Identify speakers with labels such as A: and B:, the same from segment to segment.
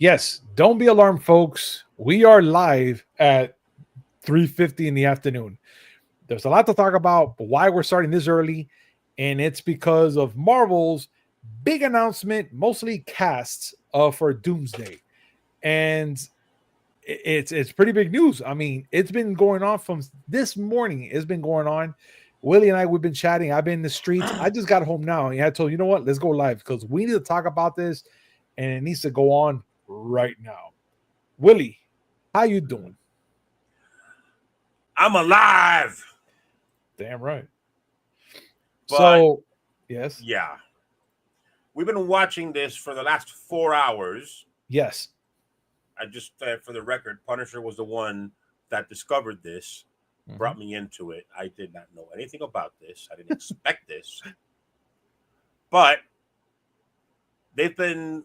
A: Yes, don't be alarmed, folks. We are live at 3:50 in the afternoon. There's a lot to talk about, but why we're starting this early, and it's because of Marvel's big announcement, mostly casts for Doomsday, and it's pretty big news. I mean, it's been going on from this morning. It's been going on. Willie and I, we've been chatting. I've been in the streets. I just got home now, and I told you know what? Let's go live because we need to talk about this, and it needs to go on right now. Willie, how you doing?
B: I'm alive.
A: Damn right.
B: But,
A: so, yes.
B: Yeah. We've been watching this for the last 4 hours.
A: Yes.
B: I just, for the record, Punisher was the one that discovered this, brought me into it. I did not know anything about this. I didn't expect this. But they've been,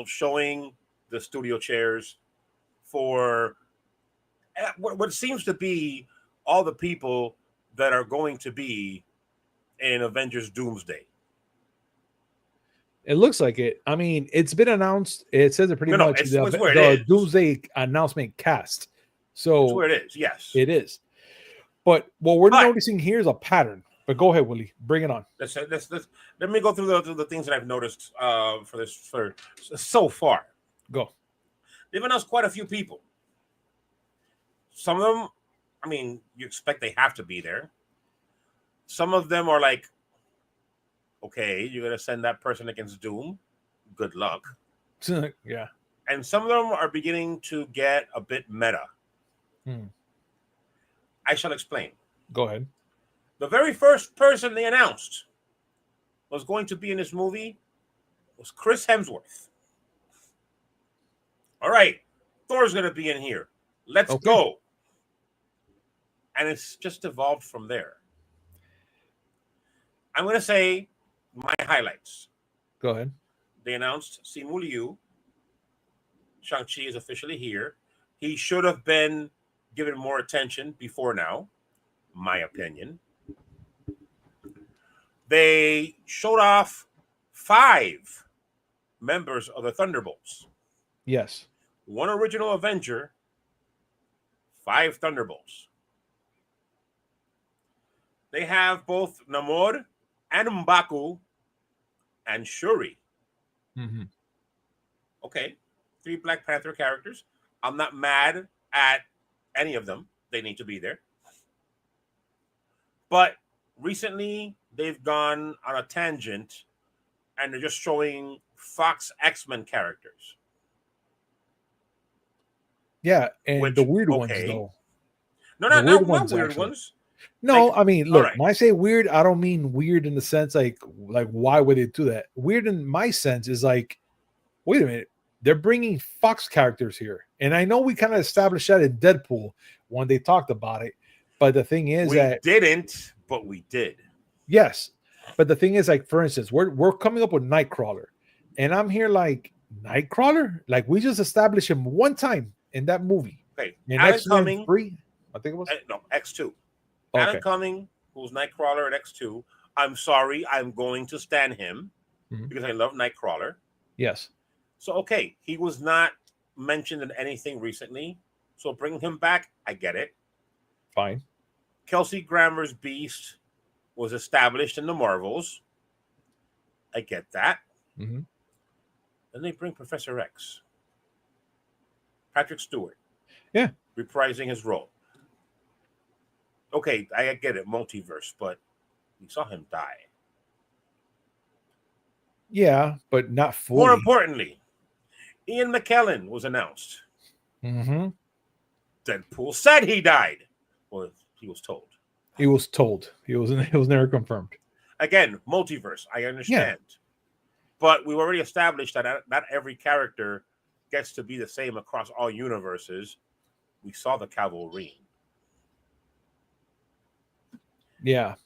B: showing the studio chairs for what seems to be all the people that are going to be in Avengers Doomsday.
A: It looks like it. I mean, it's been announced. It says it pretty much.
B: It's where
A: the
B: it is.
A: Doomsday announcement cast. So
B: that's where it is. Yes,
A: it is. But what we're noticing here is a pattern. But go ahead, Willie. Bring it on.
B: Let me go through the things that I've noticed for so far.
A: Go.
B: They've announced quite a few people. Some of them, I mean, you expect they have to be there. Some of them are like, okay, you're going to send that person against Doom. Good luck.
A: Yeah.
B: And some of them are beginning to get a bit meta. I shall explain.
A: Go ahead.
B: The very first person they announced was going to be in this movie was Chris Hemsworth. All right, Thor's going to be in here. Let's go. And it's just evolved from there. I'm going to say my highlights.
A: Go ahead.
B: They announced Simu Liu. Shang-Chi is officially here. He should have been given more attention before now, my opinion. They showed off 5 members of the Thunderbolts.
A: Yes.
B: 1 original Avenger, 5 Thunderbolts. They have both Namor and M'Baku and Shuri. Okay, 3 Black Panther characters. I'm not mad at any of them. They need to be there. But recently, they've gone on a tangent and they're just showing Fox X-Men characters.
A: Yeah, and the weird ones, though.
B: No, not weird ones.
A: No, like, I mean, look, when I say weird, I don't mean weird in the sense like why would they do that? Weird in my sense is like, wait a minute, they're bringing Fox characters here. And I know we kind of established that in Deadpool when they talked about it. But the thing is
B: we didn't, but we did.
A: Yes. But the thing is, like, for instance, we're coming up with Nightcrawler. And I'm here like, Nightcrawler? Like, we just established him one time in that movie.
B: Okay.
A: In
B: Alan Cumming.
A: 3, I think it was?
B: No, X2. Okay. Alan Cumming, who's Nightcrawler at X2. I'm sorry, I'm going to stand him because I love Nightcrawler.
A: Yes.
B: So, okay, he was not mentioned in anything recently. So bringing him back, I get it.
A: Fine.
B: Kelsey Grammer's Beast was established in the Marvels. I get that. Then they bring Professor X. Patrick Stewart.
A: Yeah.
B: Reprising his role. Okay, I get it, multiverse, but we saw him die.
A: Yeah, but not fully.
B: More importantly, Ian McKellen was announced. Deadpool said he died. Well, he was told.
A: He was told. It was never confirmed.
B: Again, multiverse. I understand. Yeah. But we've already established that not every character gets to be the same across all universes. We saw the Cavalry.
A: Yeah.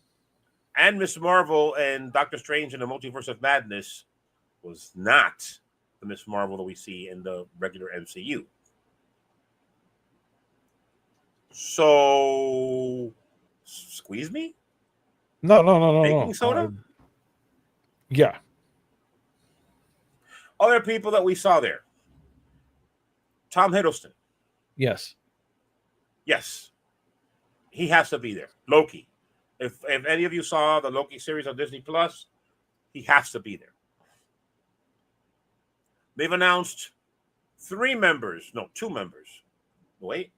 B: And Miss Marvel and Doctor Strange in the Multiverse of Madness was not the Miss Marvel that we see in the regular MCU. So, squeeze me?
A: No.
B: Baking soda?
A: Yeah.
B: Other people that we saw there. Tom Hiddleston.
A: Yes.
B: Yes. He has to be there. Loki. If any of you saw the Loki series on Disney Plus, he has to be there. They've announced 2 members. Wait.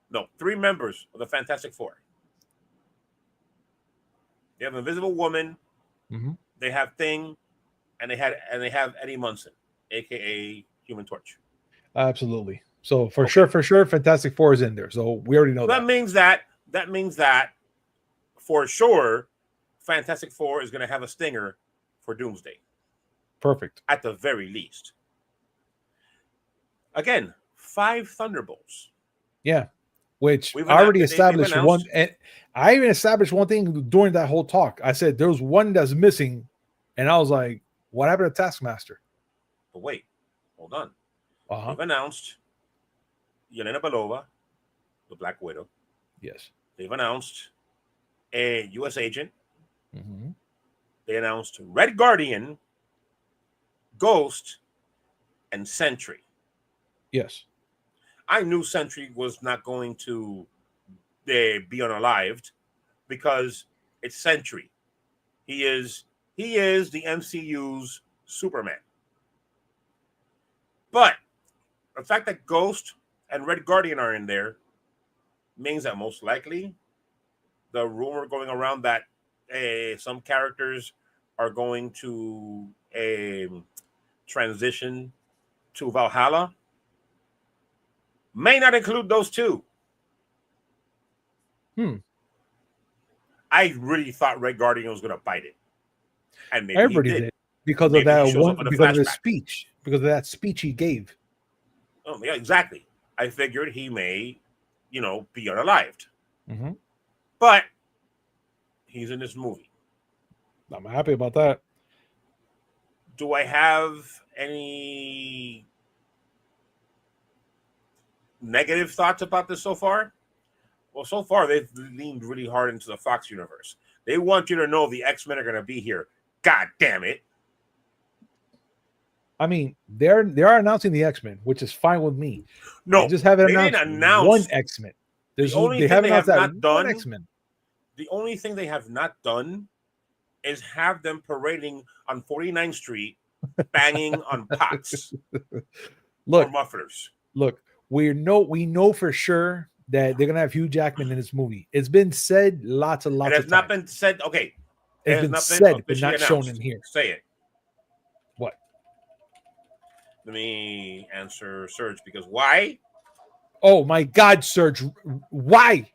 B: No, 3 members of the Fantastic Four. They have Invisible Woman, they have Thing, and they have Eddie Munson, aka Human Torch.
A: Absolutely. So for sure, Fantastic Four is in there. So we already know
B: that means that for sure, Fantastic Four is going to have a stinger for Doomsday.
A: Perfect.
B: At the very least. Again, 5 Thunderbolts.
A: Yeah. Which I already established one. And I even established one thing during that whole talk. I said there's one that's missing. And I was like, what happened to Taskmaster?
B: But wait, hold on. They've announced Yelena Belova, the Black Widow.
A: Yes.
B: They've announced a U.S. agent. They announced Red Guardian, Ghost, and Sentry.
A: Yes.
B: I knew Sentry was not going to be unalived because it's Sentry. He is the MCU's Superman. But the fact that Ghost and Red Guardian are in there means that most likely the rumor going around that some characters are going to transition to Valhalla may not include those 2. I really thought Red Guardian was going to bite it. And maybe
A: everybody
B: he
A: did because of that one, because of his speech, because of that speech he gave.
B: Oh, yeah, exactly. I figured he may, be unalived. But he's in this movie.
A: I'm happy about that.
B: Do I have any negative thoughts about this so far? Well, so far they've leaned really hard into the Fox universe. They want you to know the X-Men are going to be here. God damn it.
A: I mean, they are announcing the X-Men, which is fine with me.
B: No,
A: they just haven't announced one X-Men.
B: The only thing they have not done,
A: X-Men.
B: The only thing they have not done is have them parading on 49th Street, banging on pots or mufflers.
A: Look, we know for sure that they're gonna have Hugh Jackman in this movie. It's been said lots of times.
B: It has not been said. Okay,
A: it's been said, but not shown in here.
B: Say it.
A: What?
B: Let me answer Serge because why?
A: Oh my God, Serge, why?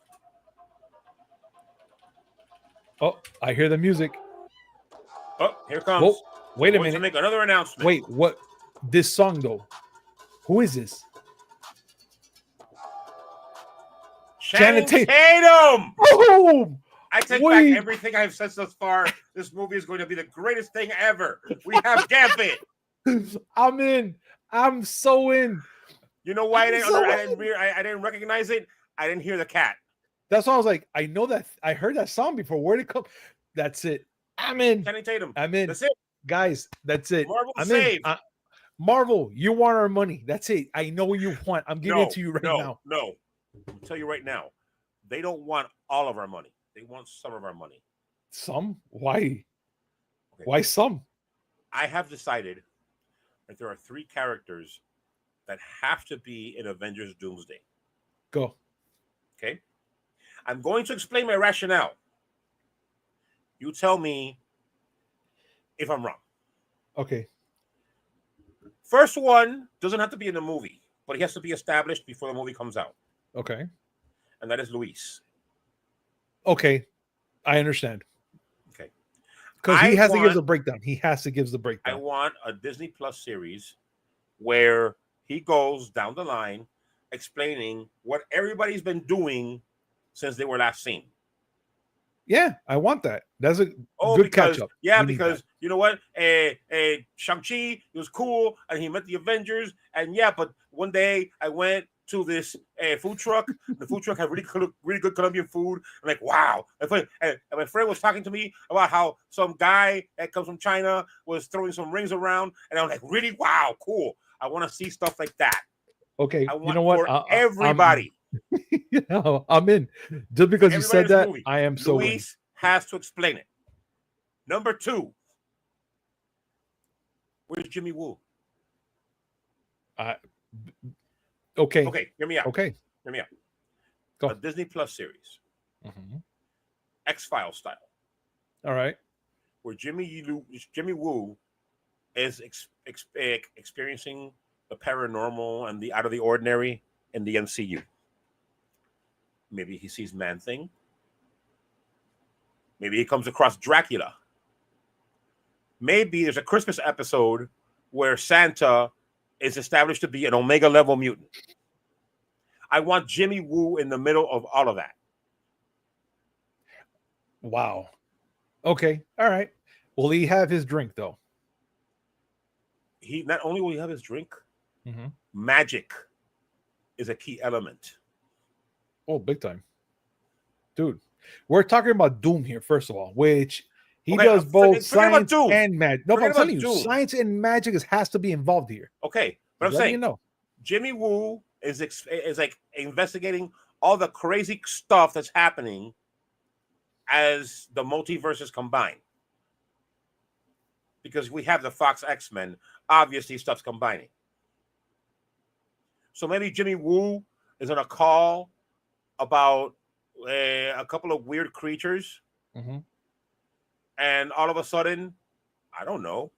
A: Oh, I hear the music.
B: Oh, here comes.
A: Whoa, wait a minute.
B: To make another announcement.
A: Wait, what? This song though? Who is this?
B: Channing Tatum.
A: Boom!
B: I take back everything I've said thus far. This movie is going to be the greatest thing ever. We have Gambit.
A: I'm in. I'm so in.
B: You know why I didn't recognize it? I didn't hear the cat.
A: That's why I was like, I know that. I heard that song before. Where'd it come? That's it. I'm in.
B: Channing Tatum.
A: I'm in.
B: That's it.
A: Guys, that's it.
B: Marvel
A: I'm
B: save.
A: in. Marvel, you want our money. That's it. I know what you want. I'm giving it to you right now.
B: No. I'll tell you right now. They don't want all of our money. They want some of our money.
A: Some? Why? Okay. Why some?
B: I have decided that there are 3 characters that have to be in Avengers Doomsday.
A: Go.
B: Okay? I'm going to explain my rationale. You tell me if I'm wrong.
A: Okay.
B: First one doesn't have to be in the movie, but he has to be established before the movie comes out.
A: Okay.
B: And that is Luis.
A: Okay. I understand.
B: Okay.
A: Because he has to give the breakdown. He has to give the breakdown.
B: I want a Disney Plus series where he goes down the line explaining what everybody's been doing since they were last seen.
A: Yeah, I want that. That's a good catch up.
B: Yeah, because you know what? Shang-Chi, he was cool, and he met the Avengers. And yeah, but one day I went to this food truck. The food truck had really good Colombian food. I'm like, wow. And my friend was talking to me about how some guy that comes from China was throwing some rings around. And I'm like, really? Wow, cool. I want to see stuff like that.
A: Okay,
B: I
A: you
B: want
A: know what?
B: for everybody.
A: I'm in. Just because you
B: Everybody in
A: said
B: this
A: that,
B: movie.
A: I am so in.
B: Luis has to explain it. Number 2. Where's Jimmy Woo?
A: Okay.
B: Okay, hear me out.
A: Okay.
B: Hear me out.
A: Go.
B: A Disney Plus series,
A: Mhm.
B: X-Files style,
A: All right.
B: where Jimmy Woo is experiencing the paranormal and the out of the ordinary in the MCU. Maybe he sees Man Thing. Maybe he comes across Dracula. Maybe there's a Christmas episode where Santa is established to be an Omega level mutant. I want Jimmy Woo in the middle of all of that.
A: Wow. Okay. All right. Will he have his drink though?
B: He not only will he have his drink,
A: Mhm.
B: magic is a key element.
A: Oh, big time, dude. We're talking about Doom here, first of all, which he
B: Okay,
A: does both
B: forget about
A: science
B: Doom.
A: and magic. No, but
B: Forget
A: I'm telling
B: about
A: you,
B: Doom.
A: science and magic has to be involved here.
B: Okay, but I'm
A: Just letting
B: saying
A: you know.
B: Jimmy Woo is like investigating all the crazy stuff that's happening as the multiverses combine. Because we have the Fox X-Men, obviously stuff's combining. So maybe Jimmy Woo is on a call about a couple of weird creatures,
A: Mhm.
B: and all of a sudden, I don't know,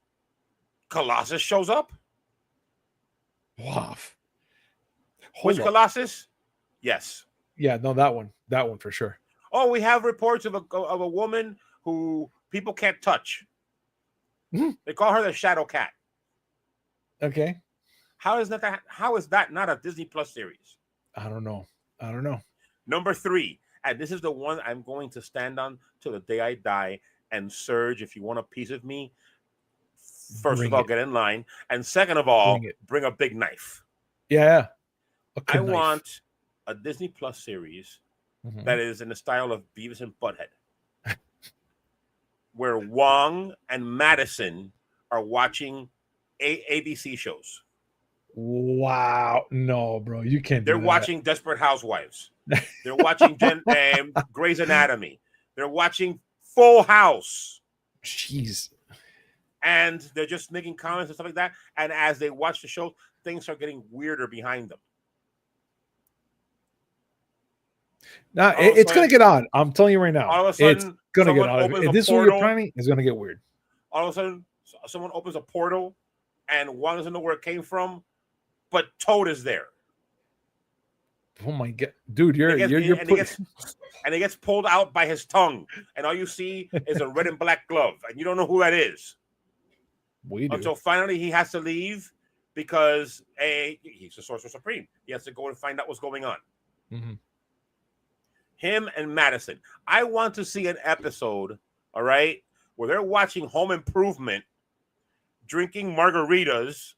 B: Colossus shows up.
A: Wow.
B: Which
A: Hold up.
B: Colossus? Yes.
A: Yeah, no, that one for sure.
B: Oh, we have reports of a woman who people can't touch.
A: Mhm.
B: They call her the Shadow Cat.
A: Okay.
B: How is that not a Disney Plus series?
A: I don't know.
B: Number 3, and this is the one I'm going to stand on till the day I die. And Serge, if you want a piece of me, first of all, get in line, and second of all, bring a big knife.
A: Yeah.
B: I want a Disney Plus series
A: Mhm.
B: that is in the style of Beavis and Butthead, where Wong and Madison are watching ABC shows.
A: Wow. No, bro. You can't do
B: They're
A: that.
B: watching Desperate Housewives. They're watching Grey's Anatomy. They're watching Full House.
A: Jeez.
B: And they're just making comments and stuff like that. And as they watch the show, things start getting weirder behind them.
A: Now it's going to get odd. I'm telling you right now.
B: All of a sudden,
A: it's going to get odd. If this is what you're planning, it's going to get weird.
B: All of a sudden, someone opens a portal and Wong doesn't know where it came from, but Toad is there.
A: Oh my god, dude!
B: He gets pulled out by his tongue, and all you see is a red and black glove, and you don't know who that is.
A: We do.
B: Until finally he has to leave because he's the Sorcerer Supreme. He has to go and find out what's going on.
A: Mm-hmm.
B: Him and Madison. I want to see an episode, all right, where they're watching Home Improvement, drinking margaritas,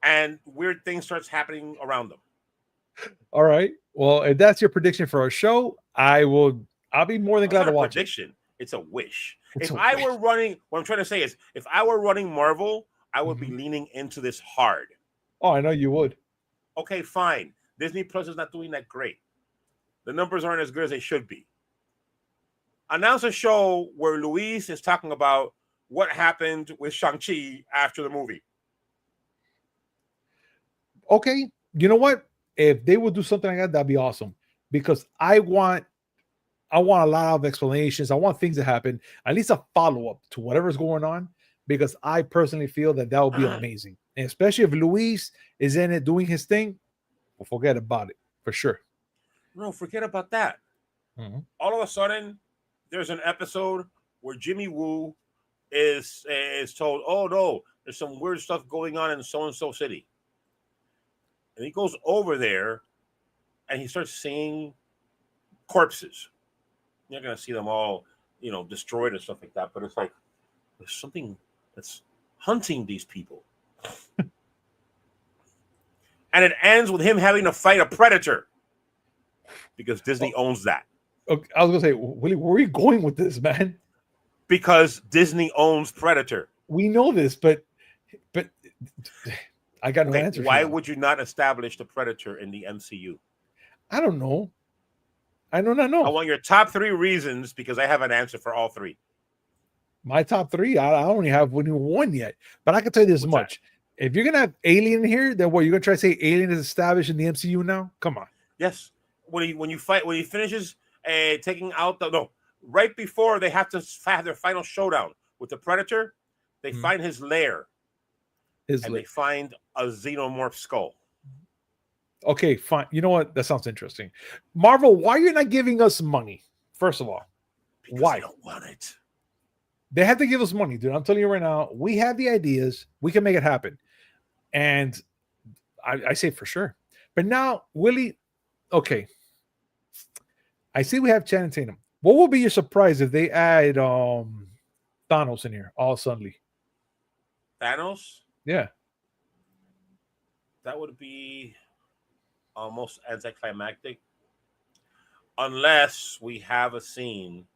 B: and weird things starts happening around them.
A: All right. Well, if that's your prediction for our show, I'll be more than glad to watch
B: it. It's a wish.
A: What
B: I'm trying to say is, if I were running Marvel, I would be leaning into this hard.
A: Oh, I know you would.
B: Okay, fine. Disney Plus is not doing that great. The numbers aren't as good as they should be. Announce a show where Luis is talking about what happened with Shang-Chi after the movie.
A: Okay. You know what? If they would do something like that, that'd be awesome. Because I want a lot of explanations. I want things to happen. At least a follow-up to whatever's going on. Because I personally feel that would be amazing. And especially if Luis is in it doing his thing, well, forget about it. For sure.
B: No, forget about that.
A: Mm-hmm.
B: All of a sudden, there's an episode where Jimmy Woo is told, oh no, there's some weird stuff going on in so-and-so city. And he goes over there and he starts seeing corpses. You're not going to see them all, destroyed and stuff like that. But it's like, there's something that's hunting these people. And it ends with him having to fight a predator. Because Disney owns that.
A: Okay, I was going to say, Willie, where are you going with this, man?
B: Because Disney owns Predator.
A: We know this, but I got no
B: Okay,
A: answer.
B: why would you not establish the Predator in the MCU?
A: I don't know. I do not
B: I
A: know.
B: want your top 3 reasons because I have an answer for all 3.
A: My top 3, I only have one yet. But I can tell you this much. If you're gonna have Alien here, then what, you're gonna try to say Alien is established in the MCU now? Come on.
B: Yes. When he finishes taking out right before they have to have their final showdown with the Predator, they find his lair. They find a xenomorph skull.
A: Okay, fine. You know what? That sounds interesting. Marvel, why are you not giving us money? First of all,
B: because
A: why?
B: They don't want it.
A: They have to give us money, dude. I'm telling you right now, we have the ideas. We can make it happen. And I say for sure. But now, Willie, okay. I see we have Channing Tatum. What will be your surprise if they add Thanos in here all suddenly?
B: Thanos?
A: Yeah.
B: That would be almost anticlimactic. Unless we have a scene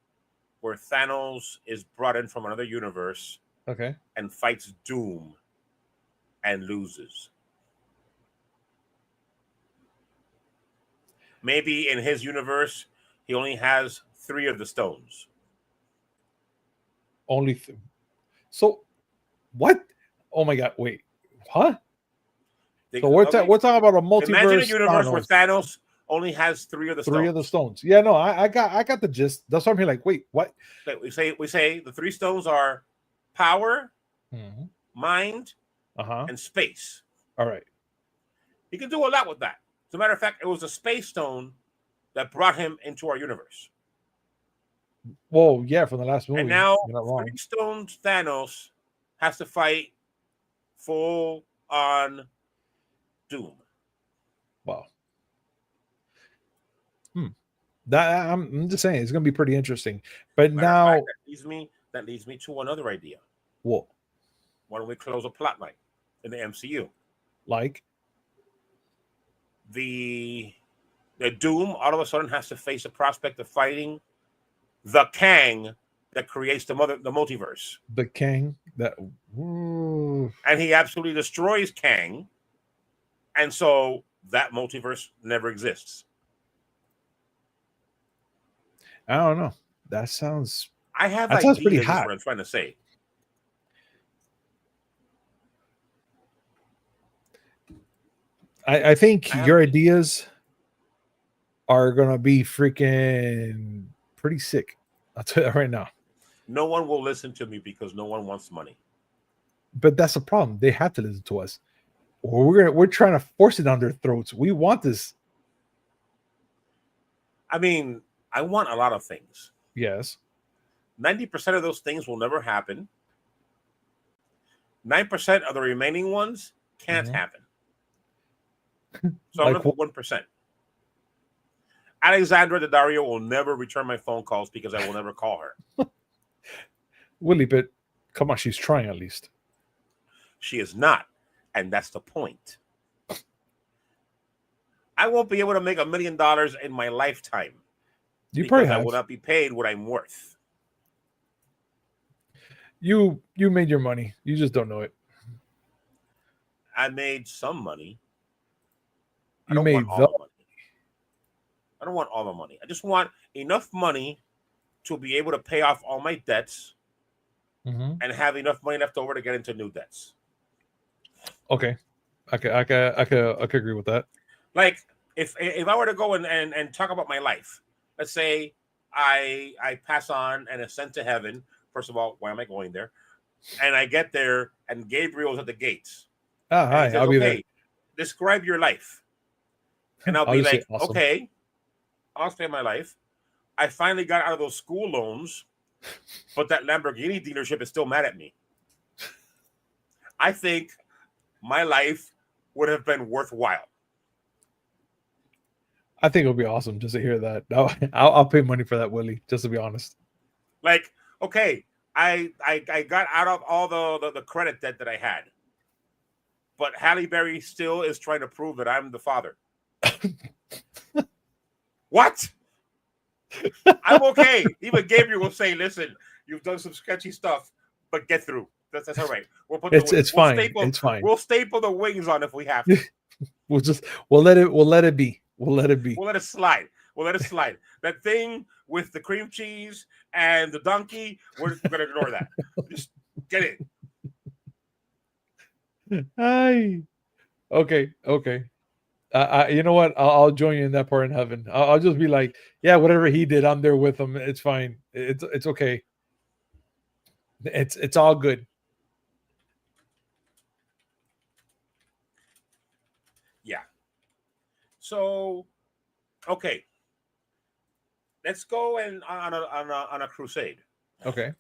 B: where Thanos is brought in from another universe,
A: okay,
B: and fights Doom and loses. Maybe in his universe, he only has 3 of the stones.
A: So, what? Oh my God! Wait, huh? So we're talking about a multiverse.
B: Imagine a universe where Thanos only has 3 of the stones.
A: 3 of the stones. Yeah, no, I got the gist. That's what I'm here. Like, wait, what?
B: We say the 3 stones are power, mind, and space.
A: All right.
B: He can do a lot with that. As a matter of fact, it was a space stone that brought him into our universe.
A: Well, yeah, from the last movie.
B: And now 3 stones Thanos has to fight full on Doom.
A: Wow. That I'm just saying it's going to be pretty interesting. But now
B: that leads me to another idea.
A: What?
B: Why don't we close a plot line in the MCU?
A: Like
B: the Doom all of a sudden has to face the prospect of fighting the Kang that creates the multiverse.
A: The Kang
B: and he absolutely destroys Kang, and so that multiverse never exists.
A: I don't know. That sounds.
B: That sounds pretty hot. Is what I'm trying to say.
A: I think your ideas are gonna be freaking pretty sick. I'll tell you that right now.
B: No one will listen to me because no one wants money.
A: But that's the problem. They have to listen to us, or we're trying to force it down their throats. We want this.
B: I mean, I want a lot of things.
A: Yes.
B: 90% of those things will never happen. 9% of the remaining ones can't happen. So I'm going to put 1%. Alexandra Daddario will never return my phone calls because I will never call her.
A: Willie, but come on, she's trying at least.
B: She is not, and that's the point. I won't be able to make $1 million in my lifetime. Because I will not be paid what I'm worth.
A: You made your money. You just don't know it.
B: I made some money.
A: I don't want
B: all the money. I just want enough money to be able to pay off all my debts and have enough money left over to get into new debts.
A: Okay. I could agree with that.
B: Like if I were to go and talk about my life, let's say I pass on and ascend to heaven. First of all, why am I going there? And I get there and Gabriel's at the gates.
A: Hi, I'll be there.
B: Describe your life. And I'll be like, awesome. Okay, I'll explain my life. I finally got out of those school loans, but that Lamborghini dealership is still mad at me. I think my life would have been worthwhile.
A: I think it'll be awesome just to hear that. I'll pay money for that, Willie, just to be honest.
B: Like, okay, I got out of all the credit debt that I had. But Halle Berry still is trying to prove that I'm the father. What? I'm okay. Even Gabriel will say, listen, you've done some sketchy stuff, but get through. That's all right. We'll put
A: It's
B: we'll
A: fine.
B: staple
A: It's fine.
B: we'll staple the wings on if we have to.
A: We'll let it be. We'll let it be.
B: We'll let it slide. We'll let it slide. That thing with the cream cheese and the donkey, we're gonna ignore that. Just get it.
A: Hi. Okay. You know what? I'll join you in that part in heaven. I'll just be like, yeah, whatever he did, I'm there with him. It's fine. It's okay. It's all good.
B: Yeah. So, okay, let's go and on a crusade.
A: Okay.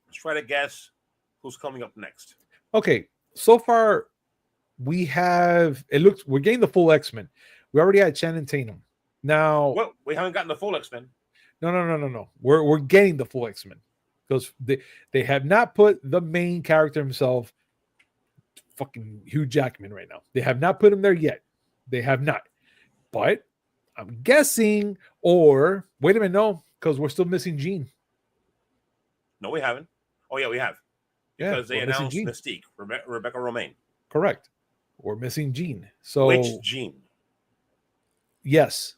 B: Let's try to guess who's coming up next.
A: Okay. So far, we're getting the full X-Men. We already had Channing Tatum. Now,
B: Well, we haven't gotten the full X-Men.
A: no. We're getting the full X-Men because they have not put the main character himself, fucking Hugh Jackman, right now. They have not put him there yet. They have not. But I'm guessing, or wait a minute, no, because we're still missing Jean.
B: No, we haven't. Oh yeah, we have. Because they announced Mystique, Rebecca Romijn.
A: Correct. We're missing Jean. So
B: which Jean?
A: Yes.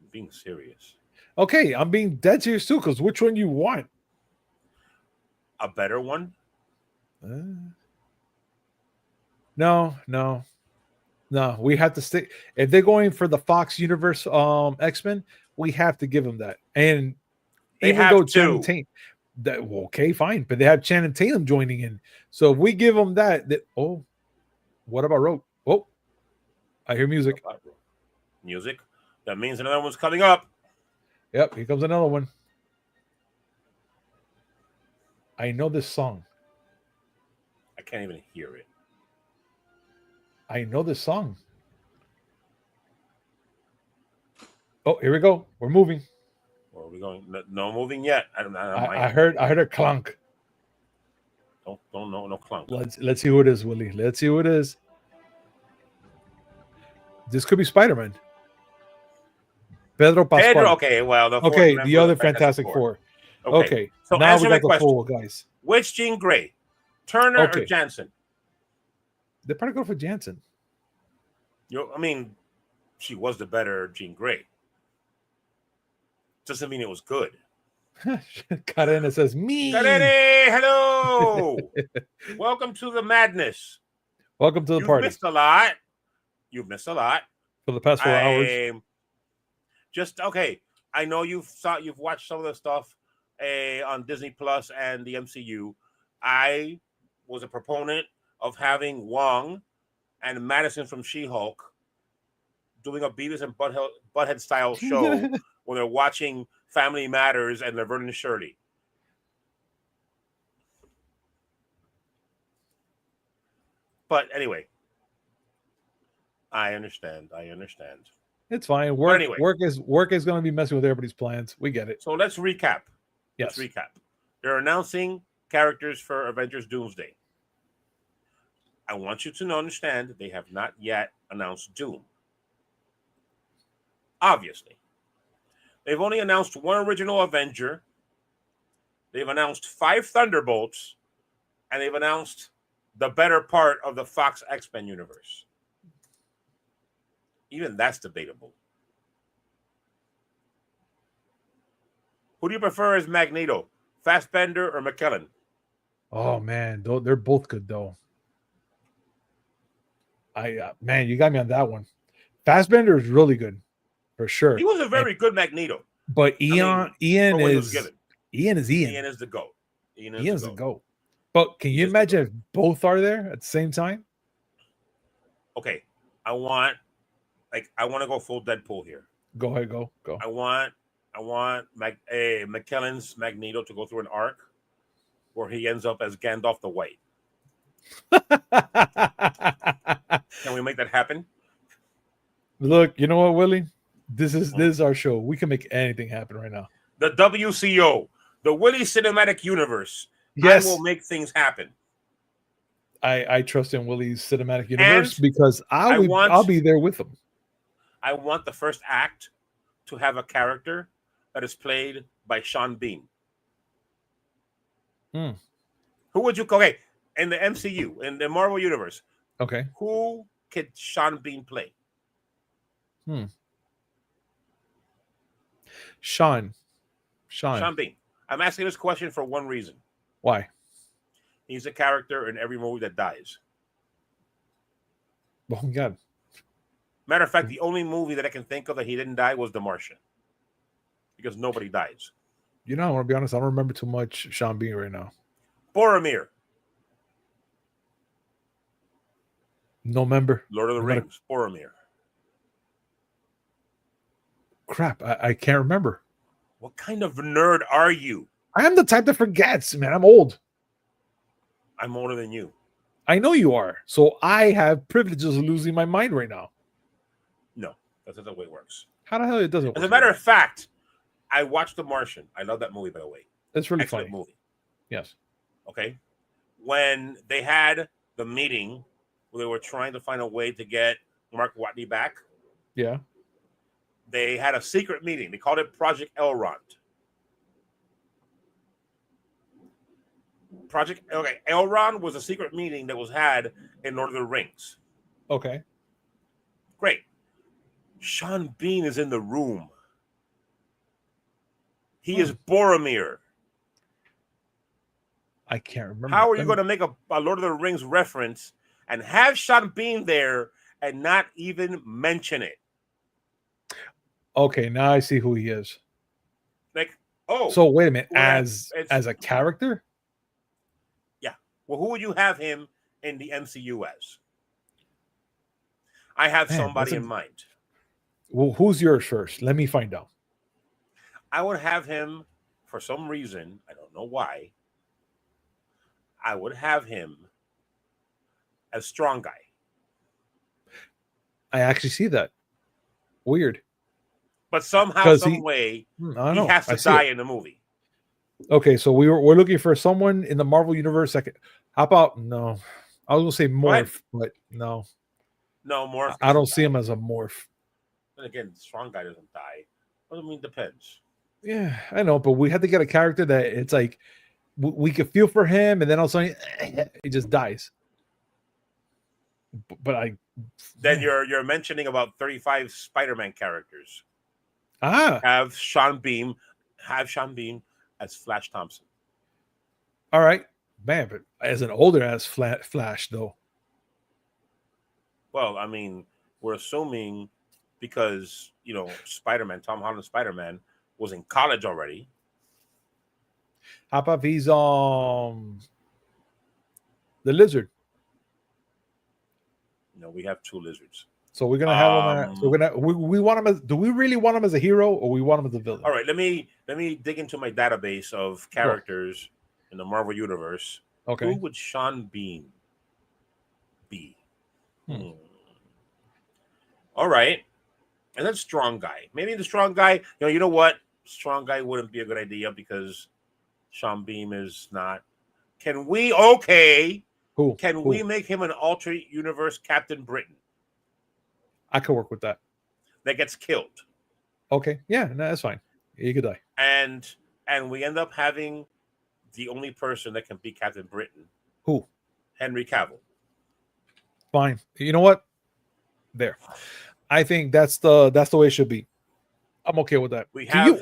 B: I'm being serious.
A: Okay, I'm being dead serious too, because which one you want?
B: A better one?
A: No. We have to stick. If they're going for the Fox Universe X-Men, we have to give them that. And
B: they
A: even though Channing Tatum, okay, fine, but they have Channing Tatum joining in. So if we give them that, what about Rogue? Oh, I hear music.
B: Music? That means another one's coming up.
A: Yep, here comes another one. I know this song.
B: I can't even hear it.
A: I know this song. Oh, here we go. We're moving.
B: Where are we going? No moving yet.
A: I heard a clunk.
B: No clunk.
A: Let's see who it is, Willie. Let's see who it is. This could be Spider-Man. Pedro Pascal.
B: Okay, well,
A: the other Fantastic Four. Okay.
B: So
A: now we got the full guys.
B: Which Jean Grey? Turner or Jansen?
A: They're probably go for Jansen.
B: She was the better Jean Grey. Doesn't mean it was good.
A: Karena says, me.
B: Karene, hello. Welcome to the madness.
A: Welcome to the party.
B: You've missed a lot.
A: For the past 4 hours.
B: Okay. I know you've watched some of the stuff on Disney Plus and the MCU. I was a proponent of having Wong and Madison from She-Hulk doing a Beavis and Butthead style show when they're watching Family Matters and Laverne and Shirley. But anyway, I understand.
A: It's fine. Work is going to be messing with everybody's plans. We get it.
B: So let's recap.
A: Yes.
B: Let's recap. They're announcing characters for Avengers Doomsday. I want you to understand that they have not yet announced Doom. Obviously. They've only announced one original Avenger. They've announced 5 Thunderbolts. And they've announced the better part of the Fox X-Men universe. Even that's debatable. Who do you prefer as Magneto? Fassbender or McKellen?
A: Oh, man. They're both good, though. Man, you got me on that one. Fassbender is really good, for sure.
B: He was a very good Magneto.
A: But Ian is
B: Ian.
A: Ian is
B: the GOAT.
A: Ian is the GOAT. But can you imagine if both are there at the same time?
B: Okay, I want to go full Deadpool here.
A: Go ahead, go.
B: I want McKellen's Magneto to go through an arc where he ends up as Gandalf the White. Can we make that happen?
A: Look, you know what, Willie? This is our show. We can make anything happen right now.
B: The WCO, the Willie Cinematic Universe.
A: Yes.
B: I will make things happen.
A: I trust in Willie's cinematic universe because I'll be there with him.
B: I want the first act to have a character that is played by Sean Bean. Who would you okay in the MCU in the Marvel universe?
A: Okay.
B: Who could Sean Bean play?
A: Sean.
B: Sean Bean. I'm asking this question for one reason.
A: Why?
B: He's a character in every movie that dies.
A: Oh my God.
B: Matter of fact, the only movie that I can think of that he didn't die was The Martian, because nobody dies.
A: You know, I want to be honest. I don't remember too much Sean Bean right now.
B: Boromir.
A: No member.
B: Lord of the Rings. Boromir.
A: Crap. I can't remember.
B: What kind of nerd are you?
A: I am the type that forgets, man. I'm old.
B: I'm older than you.
A: I know you are. So I have privileges of losing my mind right now.
B: No, that's not the way it works.
A: How the hell it doesn't work?
B: As a matter of fact, I watched The Martian. I love that movie, by the way.
A: It's really
B: Excellent
A: funny.
B: movie.
A: Yes.
B: Okay. When they had the meeting where they were trying to find a way to get Mark Watney back,
A: Yeah.
B: they had a secret meeting. They called it Project Elrond. Elrond was a secret meeting that was had in Lord of the Rings.
A: Okay.
B: Great. Sean Bean is in the room. He is Boromir.
A: I can't remember.
B: How are you going to make a Lord of the Rings reference and have Sean Bean there and not even mention it?
A: Okay, now I see who he is.
B: Like, oh.
A: So wait a minute. As a character?
B: Yeah. Well, who would you have him in the MCU as? I have somebody in mind.
A: Well, who's yours first? Let me find out.
B: I would have him, for some reason, I don't know why, I would have him as Strong Guy.
A: I actually see that. Weird.
B: But somehow, some way, he has to die in the movie.
A: Okay, so we're looking for someone in the Marvel universe. How about no? I was gonna say Morph, but no.
B: No, Morph.
A: I don't see him as a Morph.
B: And again, Strong Guy doesn't die. I mean, depends.
A: Yeah, I know, but we had to get a character that it's like we could feel for him, and then all of a sudden he just dies. But
B: then you're mentioning about 35 Spider-Man characters.
A: Have
B: Sean Bean as Flash Thompson.
A: All right, man, but as an older ass Flash though.
B: Well, I mean, we're assuming because Spider-Man, Tom Holland Spider-Man was in college already.
A: How about if he's the Lizard?
B: No, we have two Lizards.
A: So we're gonna have him. We want him as. Do we really want him as a hero, or we want him as a villain?
B: All right, let me dig into my database of characters in the Marvel universe.
A: Okay,
B: who would Sean Bean be? All right, and then Strong Guy. Maybe the Strong Guy. You know what? Strong Guy wouldn't be a good idea because Sean Bean is not. Can we? Okay.
A: Who?
B: Can we make him an alternate universe Captain Britain?
A: I could work with that.
B: That gets killed.
A: Okay. Yeah, no, that's fine. He could die.
B: And we end up having the only person that can be Captain Britain.
A: Who?
B: Henry Cavill.
A: Fine. You know what? There. I think that's the way it should be. I'm okay with that.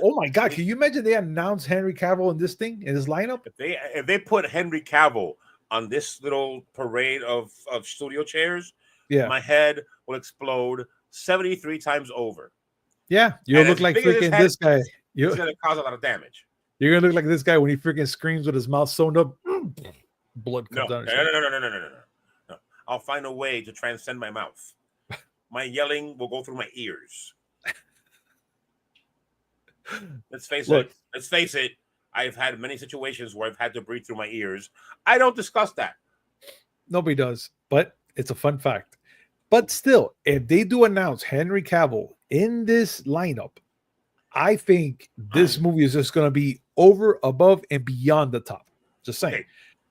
A: Oh my God, can you imagine they announced Henry Cavill in this thing, in this lineup?
B: If they put Henry Cavill on this little parade of studio chairs, my head will explode 73 times over.
A: Yeah, you'll look like freaking this guy.
B: It's going to cause a lot of damage.
A: You're going to look like this guy when he freaking screams with his mouth sewn up. Blood comes down.
B: No. I'll find a way to transcend my mouth. My yelling will go through my ears. Let's face it. I've had many situations where I've had to breathe through my ears. I don't discuss that.
A: Nobody does, but it's a fun fact. But still, if they do announce Henry Cavill in this lineup, I think this movie is just going to be over, above, and beyond the top. Just saying.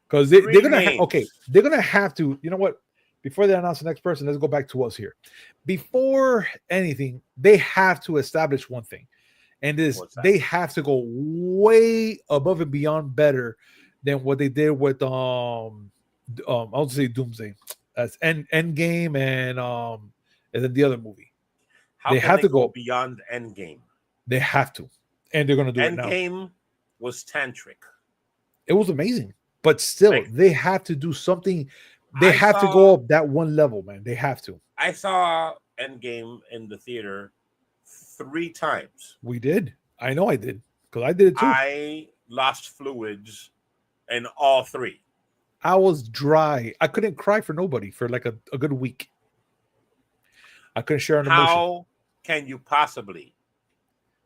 A: Because they're going to they're going to have to, you know what? Before they announce the next person, let's go back to us here. Before anything, they have to establish one thing. And they have to go way above and beyond better than what they did with I'll say Doomsday. That's Endgame and then the other movie.
B: How
A: They
B: can
A: have
B: they
A: to
B: go
A: go.
B: beyond Endgame?
A: They have to, and they're gonna do it now.
B: Endgame was tantric.
A: It was amazing, but still,
B: Like,
A: they have to do something. They
B: I
A: have to
B: saw
A: go up that one level, man. They have to.
B: I saw Endgame in the theater 3 times.
A: We did. I know I did because I did it too.
B: I lost fluids in all 3.
A: I was dry. I couldn't cry for nobody for like a good week. I couldn't share an emotion.
B: How can you possibly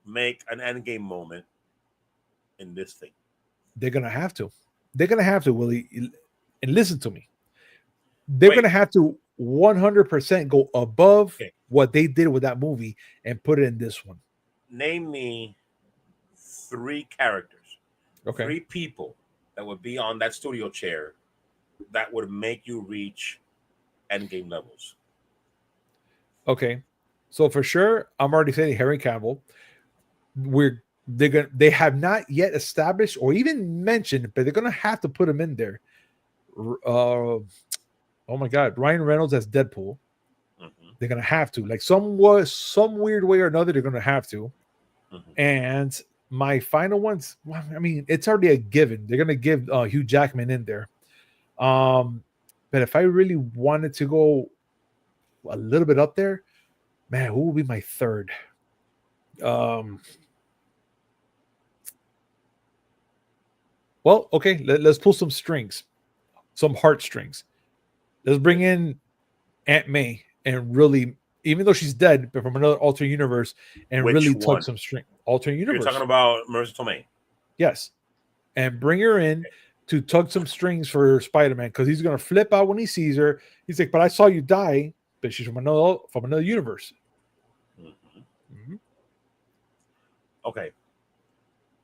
B: make an Endgame moment in this thing?
A: They're gonna have to. They're gonna have to, Willie. And listen to me. They're gonna have to 100% go above what they did with that movie and put it in this one.
B: Name me 3 characters,
A: Okay.
B: 3 people that would be on that studio chair that would make you reach Endgame levels.
A: Okay. So for sure, I'm already saying Harry Cavill. They have not yet established or even mentioned, but they're gonna have to put him in there. Oh my God, Ryan Reynolds as Deadpool.
B: Mm-hmm.
A: They're gonna have to, like some weird way or another. They're gonna have to.
B: Mm-hmm.
A: And my final ones, well, I mean, it's already a given. They're gonna give Hugh Jackman in there. But if I really wanted to go a little bit up there, man, who would be my third? Well, okay, let's pull some strings, some heartstrings. Let's bring in Aunt May and really, even though she's dead, but from another alternate universe, and
B: Which
A: really
B: one?
A: tug some string. Alternate universe.
B: You're talking about Marissa Tomei.
A: Yes, and bring her in to tug some strings for Spider-Man because he's gonna flip out when he sees her. He's like, "But I saw you die, but she's from another universe."
B: Mm-hmm.
A: Mm-hmm.
B: Okay,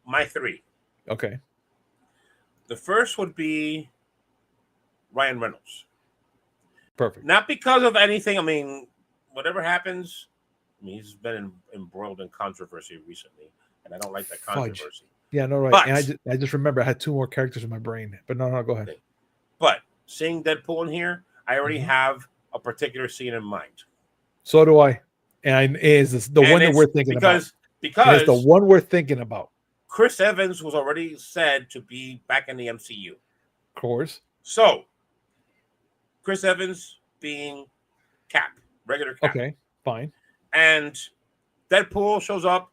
B: my 3.
A: Okay.
B: The first would be Ryan Reynolds.
A: Perfect.
B: Not because of anything. I mean, whatever happens, I mean, he's been embroiled in controversy recently, and I don't like that controversy.
A: Fudge. Yeah, no, right.
B: But,
A: and I just remember I had 2 more characters in my brain, but no, go ahead.
B: Okay. But seeing Deadpool in here, I already have a particular scene in mind.
A: So do I. And is the one that we're thinking about.
B: Because
A: it's the one we're thinking about.
B: Chris Evans was already said to be back in the MCU.
A: Of course.
B: So, Chris Evans being Cap, regular Cap.
A: Okay, fine.
B: And Deadpool shows up.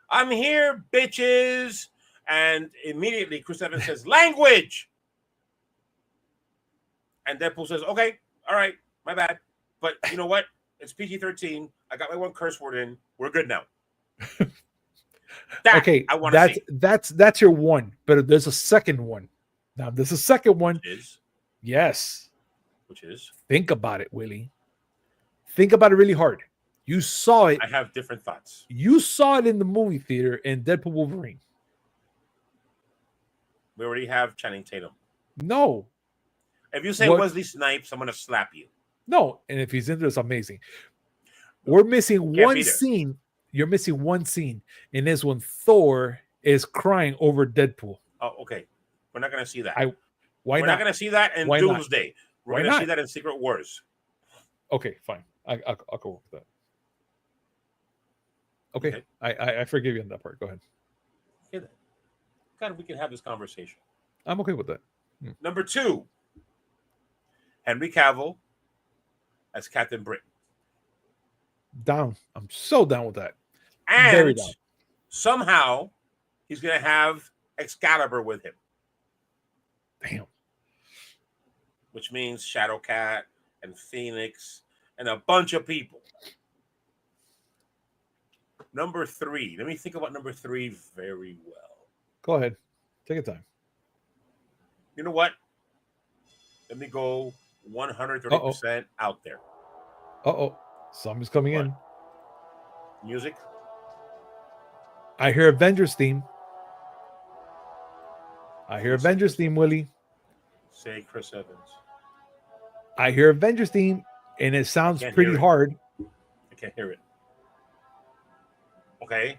B: I'm here, bitches. And immediately Chris Evans says, language. And Deadpool says, okay, all right, my bad. But you know what? It's PG-13. I got my one curse word in. We're good now.
A: Okay,
B: I want to see.
A: That's your one, but there's a second one. Now, there's a second one.
B: Which is?
A: Yes.
B: Which is?
A: Think about it, Willie. Think about it really hard. You saw it.
B: I have different thoughts.
A: You saw it in the movie theater in Deadpool Wolverine.
B: We already have Channing Tatum.
A: No.
B: If you say Wesley Snipes, I'm going to slap you.
A: No, and if he's in there, it's amazing. We're missing one scene. You're missing one scene, and this when Thor is crying over Deadpool.
B: Oh, okay. We're not going to see that.
A: Why
B: We're not going to see that in Doomsday. We're going to see that in Secret Wars.
A: Okay, fine. I'll go with that. Okay. I forgive you on that part. Go ahead.
B: Okay, then. God, we can have this conversation.
A: I'm okay with that.
B: Number 2, Henry Cavill as Captain Britain.
A: Down. I'm so down with that.
B: And
A: very down.
B: Somehow he's going to have Excalibur with him.
A: Damn.
B: Which means Shadowcat and Phoenix and a bunch of people. Number 3. Let me think about number 3 very well.
A: Go ahead. Take your time.
B: You know what? Let me go 130% out there.
A: Something's coming in.
B: Music.
A: I hear Avengers theme. Avengers theme, Willie.
B: Say Chris Evans.
A: I hear Avengers theme, and it sounds pretty hard.
B: I can't hear it. Okay.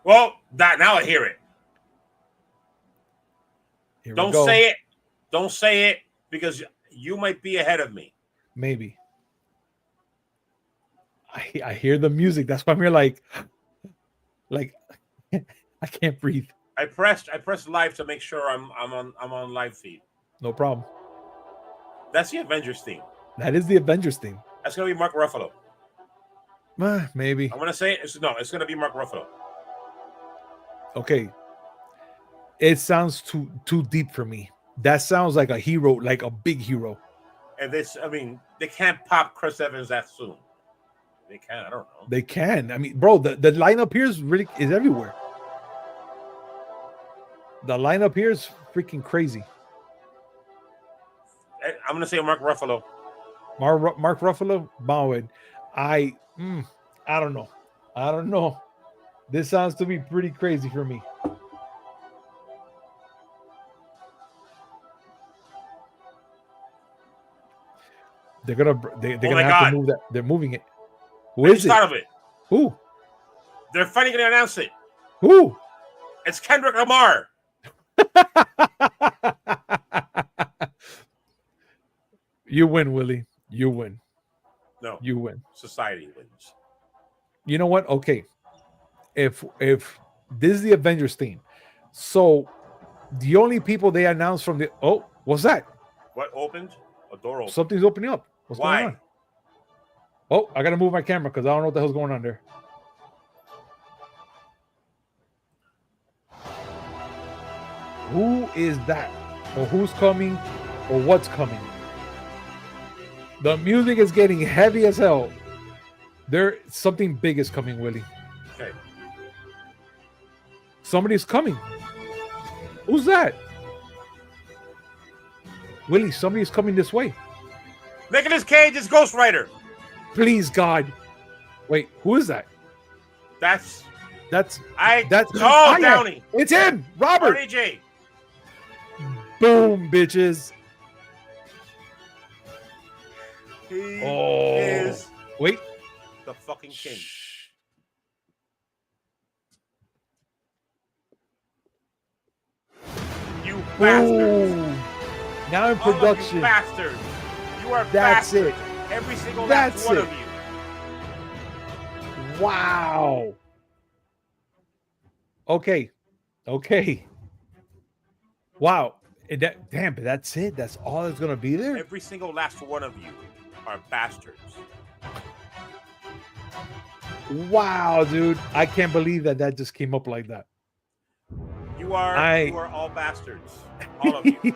B: Well, now I hear it.
A: Here we
B: Don't
A: go.
B: say it. Don't say it because you might be ahead of me.
A: Maybe. I hear the music. That's why I'm here like I can't breathe.
B: I pressed live to make sure I'm on live feed.
A: No problem.
B: That's the Avengers theme.
A: That is the Avengers theme.
B: That's gonna be Mark Ruffalo.
A: Maybe.
B: I'm gonna say it. It's gonna be Mark Ruffalo.
A: Okay. It sounds too deep for me. That sounds like a hero, like a big hero.
B: And they can't pop Chris Evans that soon. They can. I don't know.
A: They can. I mean, bro, the lineup here is everywhere. The lineup here is freaking crazy.
B: I'm gonna say Mark Ruffalo.
A: Mark Ruffalo, Bowen. I don't know. I don't know. This sounds to be pretty crazy for me. They're gonna have to move that. They're moving it. Who is it?
B: Of it.
A: Who?
B: They're finally gonna announce it.
A: Who?
B: It's Kendrick Lamar.
A: You win, Willie. You win.
B: No.
A: You win.
B: Society wins.
A: You know what? Okay. If this is the Avengers theme, so the only people they announced from the what's that?
B: What opened? A door opened.
A: Something's opening up. What's going on? Oh, I gotta move my camera because I don't know what the hell's going on there. Who is that? Or who's coming? Or what's coming? The music is getting heavy as hell. Something big is coming, Willie.
B: Okay.
A: Somebody's coming. Who's that? Willie, somebody's coming this way.
B: Nicolas Cage is Ghost Rider.
A: Please, God. Wait, who is that?
B: That's
A: Downey. It's him, Robert.
B: RJ.
A: Boom, bitches.
B: He is
A: wait.
B: The fucking king. You bastards.
A: Now in production.
B: You bastards. You are
A: That's
B: bastards.
A: it.
B: Every single
A: That's
B: last one
A: it.
B: of you.
A: Wow. Okay. Wow. Damn, but that's it. That's all that's gonna be there.
B: Every single last one of you are bastards.
A: Wow, dude. I can't believe that just came up like that.
B: You are all bastards. All of you.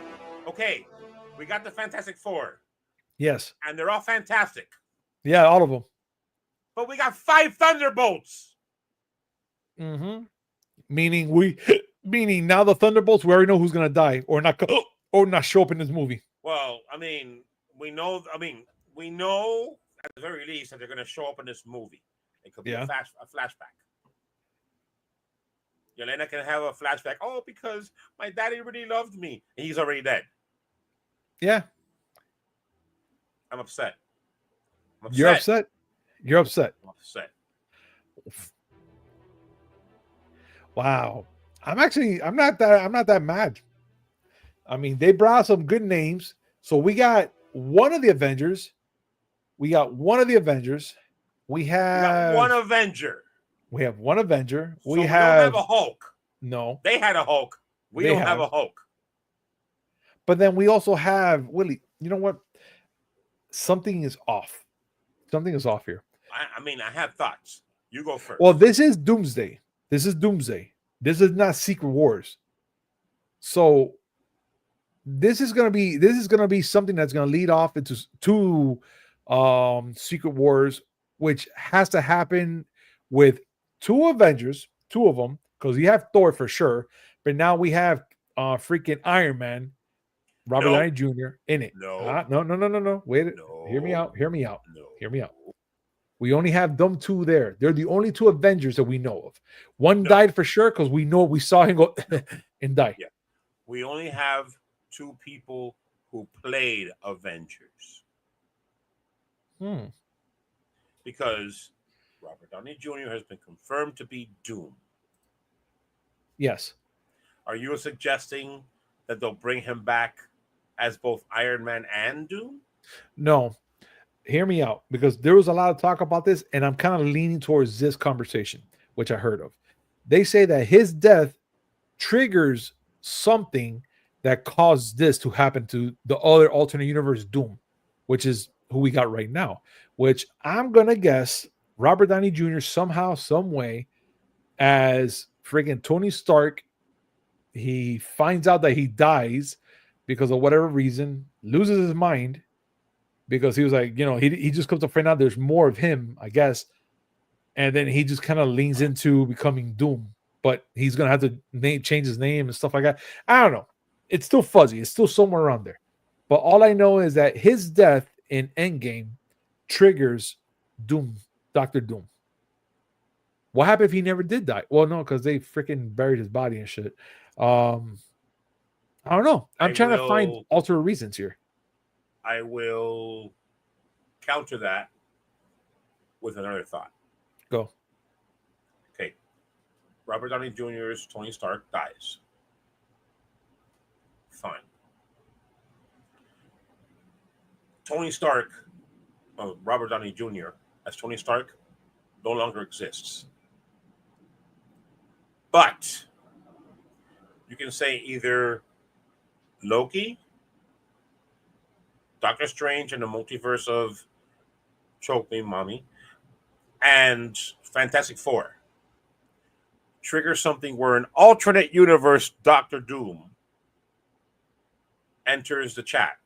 B: Okay. We got the Fantastic Four.
A: Yes.
B: And they're all fantastic.
A: Yeah, all of them.
B: But we got 5 Thunderbolts.
A: Mm-hmm. Meaning now the Thunderbolts, we already know who's gonna die or not show up in this movie.
B: Well, we know at the very least that they're gonna show up in this movie. It could be a flashback. Yelena can have a flashback. Oh, because my daddy really loved me. And he's already dead.
A: Yeah.
B: I'm upset.
A: You're upset? You're upset.
B: I'm upset.
A: Wow. I'm not that mad. I mean, they brought out some good names. So we got one of the Avengers. We have
B: one Avenger.
A: We have one Avenger.
B: So we don't have a Hulk.
A: No.
B: They had a Hulk. We don't have a Hulk.
A: But then we also have Willie. You know what? Something is off. Something is off here.
B: I have thoughts. You go first.
A: Well, this is Doomsday. This is not Secret Wars. So this is gonna be something that's gonna lead off into two Secret Wars, which has to happen with two Avengers, two of them, because you have Thor for sure, but now we have freaking Iron Man, Robert Downey Jr. in it.
B: No.
A: Wait,
B: no.
A: Hear me out.
B: No.
A: Hear me out. We only have them two there. They're the only two Avengers that we know of. One died for sure because we saw him go and die.
B: Yeah. We only have two people who played Avengers. Because Robert Downey Jr. has been confirmed to be Doom.
A: Yes.
B: Are you suggesting that they'll bring him back as both Iron Man and Doom?
A: No, hear me out, because there was a lot of talk about this, and I'm kind of leaning towards this conversation, which I heard of. They say that his death triggers something that caused this to happen to the other alternate universe Doom, which is who we got right now. Which I'm gonna guess Robert Downey Jr. somehow, some way, as freaking Tony Stark, he finds out that he dies because of whatever reason, loses his mind because he was like, he just comes to find out there's more of him, I guess, and then he just kind of leans into becoming Doom, but he's gonna have to change his name and stuff like that. I don't know. It's still fuzzy. It's still somewhere around there. But all I know is that his death in Endgame triggers Doom, Doctor Doom. What happened if he never did die? Well, no, because they freaking buried his body and shit. I don't know. I'm trying to find alternate reasons here.
B: I will counter that with another thought.
A: Go.
B: Okay. Robert Downey Jr.'s Tony Stark dies. Fine. Tony Stark, Robert Downey Jr. as Tony Stark no longer exists. But you can say either Loki, Doctor Strange and the Multiverse of Choke Me Mommy, and Fantastic Four trigger something where an alternate universe Doctor Doom enters the chat.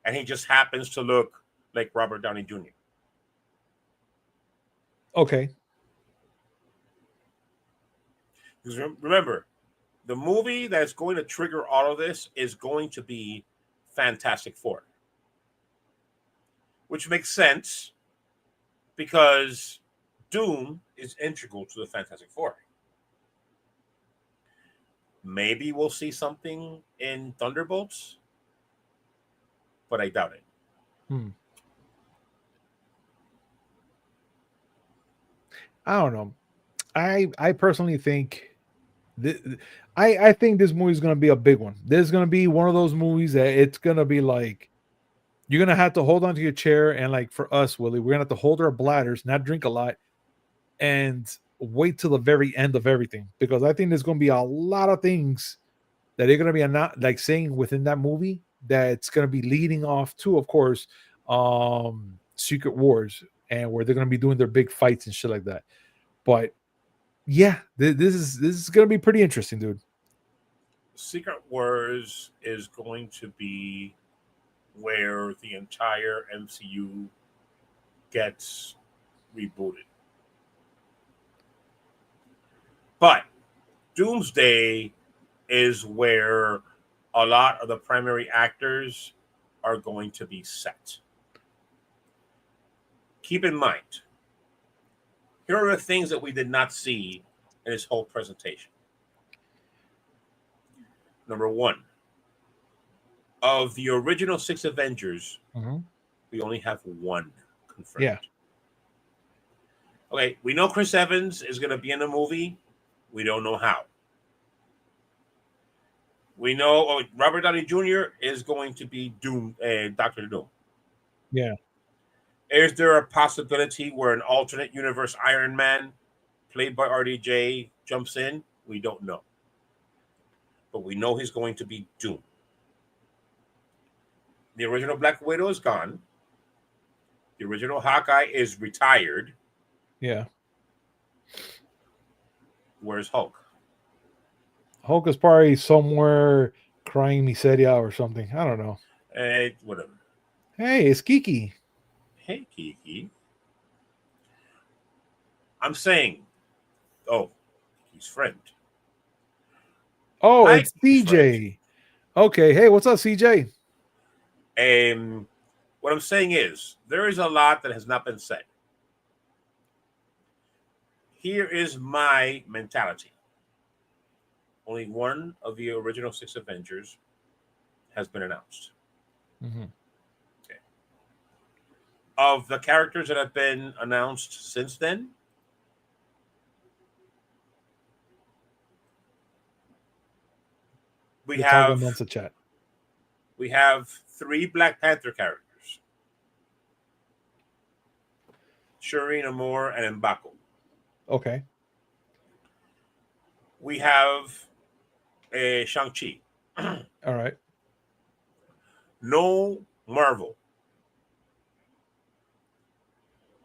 B: And he just happens to look like Robert Downey Jr.
A: Okay.
B: Because remember, the movie that's going to trigger all of this is going to be Fantastic Four. Which makes sense because Doom is integral to the Fantastic Four. Maybe we'll see something in Thunderbolts, but I doubt it.
A: I don't know. I personally think I think this movie is going to be a big one. This is going to be one of those movies that it's going to be like you're going to have to hold onto your chair, and like for us, Willie, we're going to have to hold our bladders, not drink a lot, and wait till the very end of everything, because I think there's going to be a lot of things that they're going to be not like saying within that movie that's going to be leading off to, of course, Secret Wars, and where they're going to be doing their big fights and shit like that. But yeah, this is going to be pretty interesting, dude.
B: Secret Wars is going to be where the entire MCU gets rebooted. But Doomsday is where a lot of the primary actors are going to be set. Keep in mind, here are the things that we did not see in this whole presentation. Number one, of the original 6 Avengers, we only have 1 confirmed.
A: Yeah.
B: Okay, we know Chris Evans is going to be in the movie. We don't know how. We know Robert Downey Jr. is going to be Dr. Doom.
A: Yeah.
B: Is there a possibility where an alternate universe Iron Man, played by RDJ, jumps in? We don't know. But we know he's going to be Doom. The original Black Widow is gone. The original Hawkeye is retired.
A: Yeah.
B: Where's Hulk?
A: Hulk is probably somewhere crying miseria or something. I don't know.
B: Whatever.
A: Hey, it's Kiki.
B: Hey, Kiki. I'm saying, he's friend.
A: Oh, it's CJ. Okay. Hey, what's up, CJ?
B: What I'm saying is, there is a lot that has not been said. Here is my mentality. Only one of the original 6 Avengers has been announced. Okay. Of the characters that have been announced since then, We
A: The talk
B: have
A: amongst the chat.
B: 3 Black Panther characters: Shuri, Namor, and M'Baku.
A: Okay.
B: We have a Shang-Chi.
A: All right.
B: No Marvel.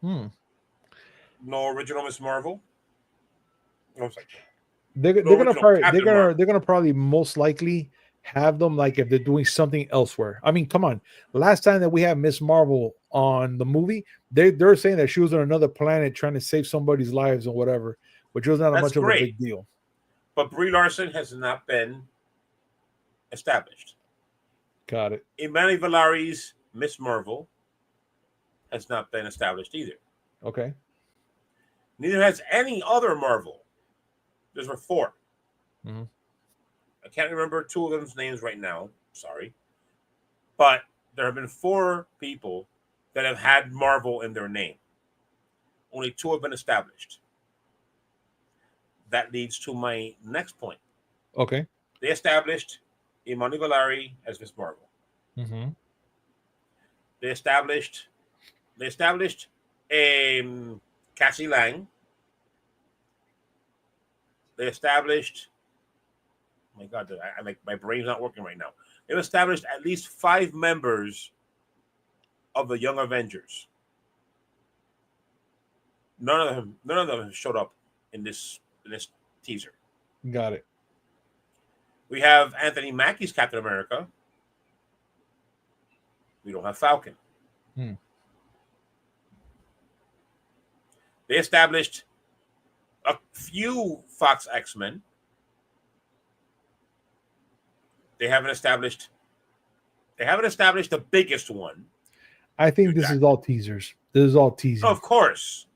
B: No original Miss Marvel. No, sorry.
A: They're
B: No
A: gonna
B: original
A: probably
B: Captain Marvel.
A: they're gonna probably most likely have them like if they're doing something elsewhere. I mean, come on. Last time that we had Miss Marvel on the movie, they're saying that she was on another planet trying to save somebody's lives or whatever, which was not
B: That's
A: much of a
B: great.
A: big deal.
B: But Brie Larson has not been established.
A: Got it.
B: Imani Valari's Miss Marvel has not been established either.
A: Okay.
B: Neither has any other Marvel. There's 4.
A: Mhm.
B: I can't remember 2 of them's names right now. Sorry. But there have been 4 people that have had Marvel in their name. Only 2 have been established. That leads to my next point.
A: Okay.
B: They established Imani Valari as Miss Marvel.
A: Mm-hmm.
B: They established Cassie Lang. They established. Oh my God, my brain's not working right now. They've established at least 5 members of the Young Avengers. None of them have showed up in this teaser.
A: Got it.
B: We have Anthony Mackie's Captain America. We don't have Falcon. They established a few Fox X-Men. They haven't established the biggest one.
A: I think this is all teasers. This is all teasing.
B: Of course.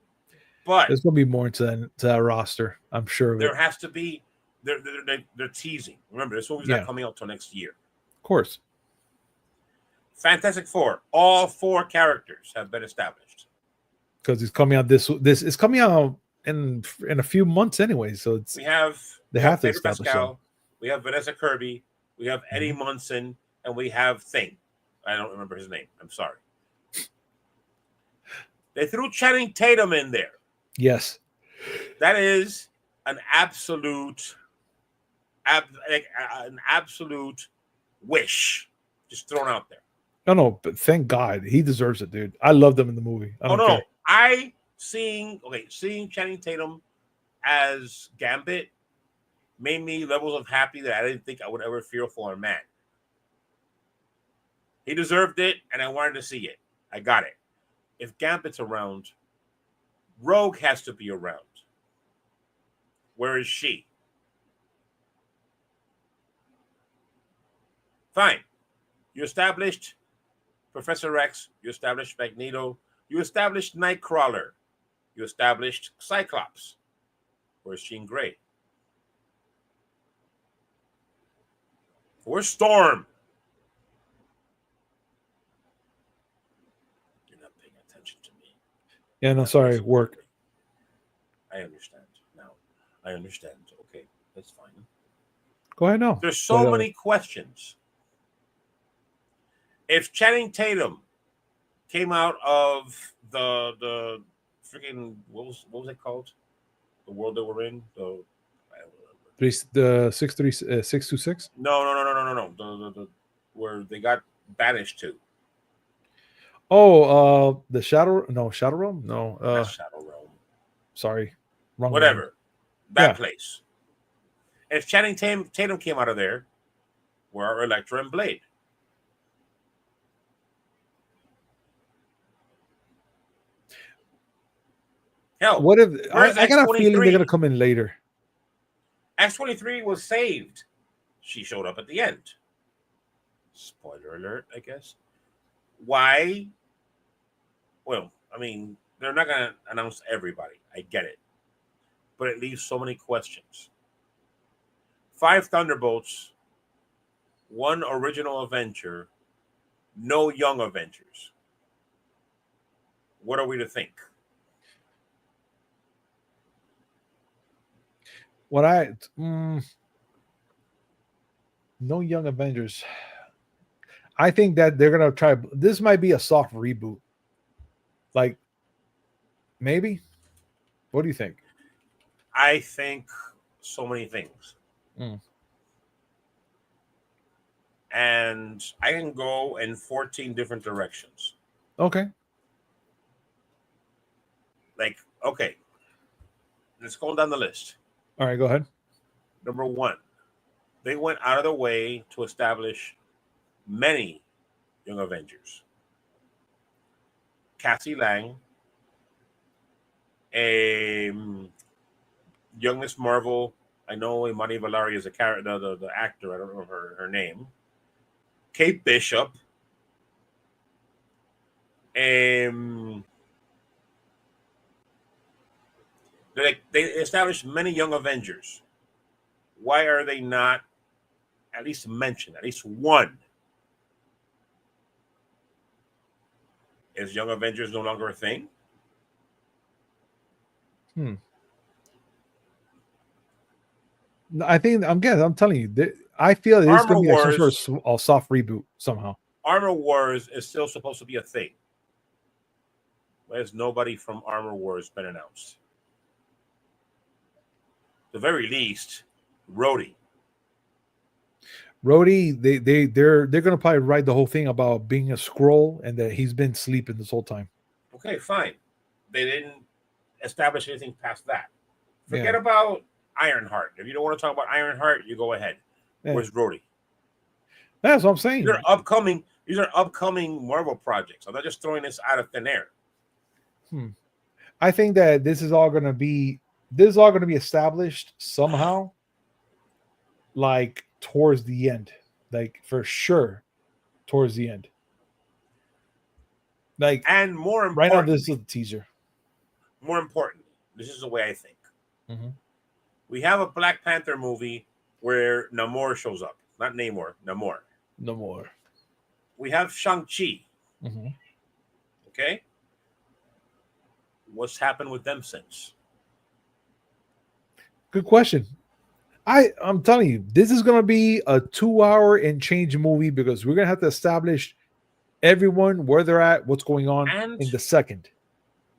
B: But
A: there's gonna be more to that roster. I'm sure of
B: there
A: it.
B: has to be. They're teasing. Remember, this movie's not coming out till next year.
A: Of course.
B: Fantastic Four. All 4 characters have been established.
A: Because it's coming out this is coming out in a few months anyway. So
B: we have
A: to
B: Pedro Pascal, we have Vanessa Kirby, we have Eddie Munson, and we have Thing. I don't remember his name. I'm sorry. They threw Channing Tatum in there.
A: Yes.
B: That is an absolute wish just thrown out there.
A: No, but thank God he deserves it, dude. I loved him in the movie.
B: Seeing Channing Tatum as Gambit made me levels of happy that I didn't think I would ever feel for a man. He deserved it, and I wanted to see it. I got it. If Gambit's around, Rogue has to be around. Where is she? Fine. You established Professor X. You established Magneto. You established Nightcrawler. You established Cyclops. Where's Jean Grey? Where's Storm? You're not paying attention to me.
A: Yeah, no, sorry, work.
B: I understand now. I understand. Okay, that's fine.
A: Go ahead now.
B: There's so many questions. If Channing Tatum came out of the freaking what was it called? The world that we're in. The
A: 626?
B: No. The where they got banished to.
A: Oh, the Shadow Realm? No,
B: not Shadow Realm.
A: Sorry, wrong.
B: Whatever.
A: Realm.
B: That place. If Channing Tatum came out of there, where are Elektra and Blade? Hell,
A: what if I got a feeling they're gonna come in later?
B: X-23 was saved. She showed up at the end. Spoiler alert, I guess. Why? Well, I mean, they're not gonna announce everybody. I get it. But it leaves so many questions. 5 Thunderbolts, 1 original Avenger, no young Avengers. What are we to think?
A: No Young Avengers. I think that they're gonna try. This might be a soft reboot. Like maybe. What do you think?
B: I think so many things.
A: Mm.
B: And I can go in 14 different directions.
A: Okay.
B: Like, okay, let's go down the list.
A: All right. Go ahead.
B: Number one, they went out of their way to establish many young Avengers. Cassie Lang, a young Miss Marvel. I know Imani Valari is a character, the actor. I don't know her name. Kate Bishop. Um, they established many young Avengers. Why are they not at least mentioned? At least one. Is Young Avengers no longer a thing?
A: I think I'm telling you. I feel it's
B: Armor
A: going to be like some
B: Wars.
A: sort of soft reboot somehow.
B: Armor Wars is still supposed to be a thing. Why has nobody from Armor Wars been announced? At the very least, Rhodey.
A: They're going to probably write the whole thing about being a scroll and that he's been sleeping this whole time.
B: Okay, fine. They didn't establish anything past that. Forget about Ironheart. If you don't want to talk about Ironheart, you go ahead. Yeah. Where's Rhodey?
A: That's what I'm saying.
B: These are upcoming Marvel projects. I'm not just throwing this out of thin air.
A: I think that this is all going to be established somehow, like towards the end, like for sure, towards the end. Like,
B: and more important,
A: right now, this is a teaser.
B: More important, this is the way I think. Mm-hmm. We have a Black Panther movie where Namor shows up. Not Namor, Namor.
A: Namor.
B: We have Shang-Chi.
A: Mm-hmm.
B: Okay? What's happened with them since?
A: Good question. I'm telling you, this is going to be a 2-hour and change movie because we're going to have to establish everyone, where they're at, what's going on in the second.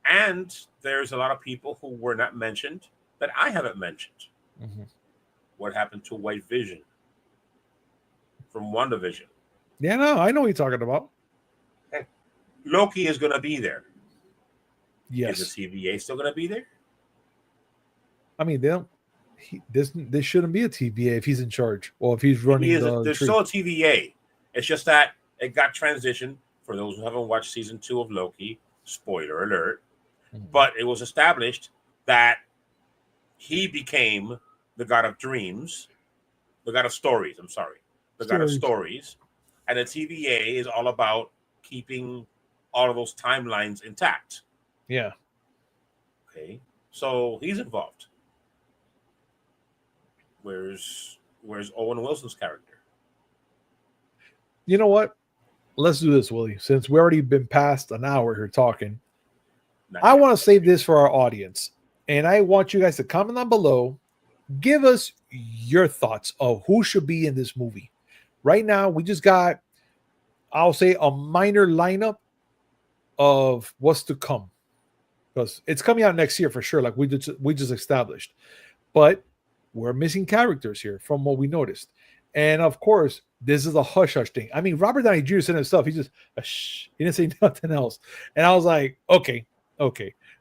B: And there's a lot of people who were not mentioned that I haven't mentioned. Mm-hmm. What happened to White Vision from WandaVision?
A: Yeah, no, I know what you're talking about.
B: Loki is going to be there.
A: Yes.
B: Is the TVA still going to be there?
A: I mean, there shouldn't be a TVA if he's in charge or if he's running
B: there's still a TVA. It's just that it got transitioned. For those who haven't watched season 2 of Loki, spoiler alert, but it was established that he became the god of dreams, the god of stories. I'm sorry, god of stories, and the TVA is all about keeping all of those timelines intact.
A: Yeah.
B: Okay, so he's involved. Where's Owen Wilson's character?
A: You know what? Let's do this, Willie. Since we already been past an hour here talking, I want to save this for our audience. And I want you guys to comment down below. Give us your thoughts of who should be in this movie. Right now, we just got, I'll say, a minor lineup of what's to come. Because it's coming out next year for sure, like we just established. But we're missing characters here from what we noticed. And of course, this is a hush-hush thing. I mean, Robert Downey Jr. said himself, he just, he didn't say nothing else. And I was like, okay.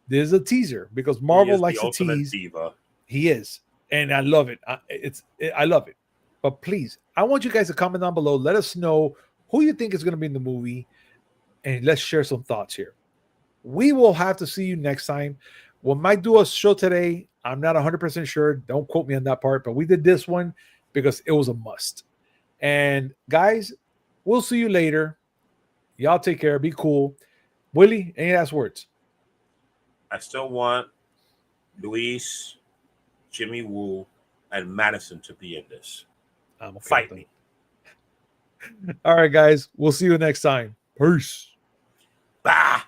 A: This is a teaser because Marvel likes to tease.
B: Diva.
A: He is. And I love it. I love it. But please, I want you guys to comment down below. Let us know who you think is going to be in the movie. And let's share some thoughts here. We will have to see you next time. We might do a show today. I'm not 100% sure. Don't quote me on that part. But we did this one because it was a must. And guys, we'll see you later. Y'all take care. Be cool. Willie, any last words?
B: I still want Luis, Jimmy Woo, and Madison to be in this. Fight me.
A: All right, guys. We'll see you next time. Peace.
B: Bah.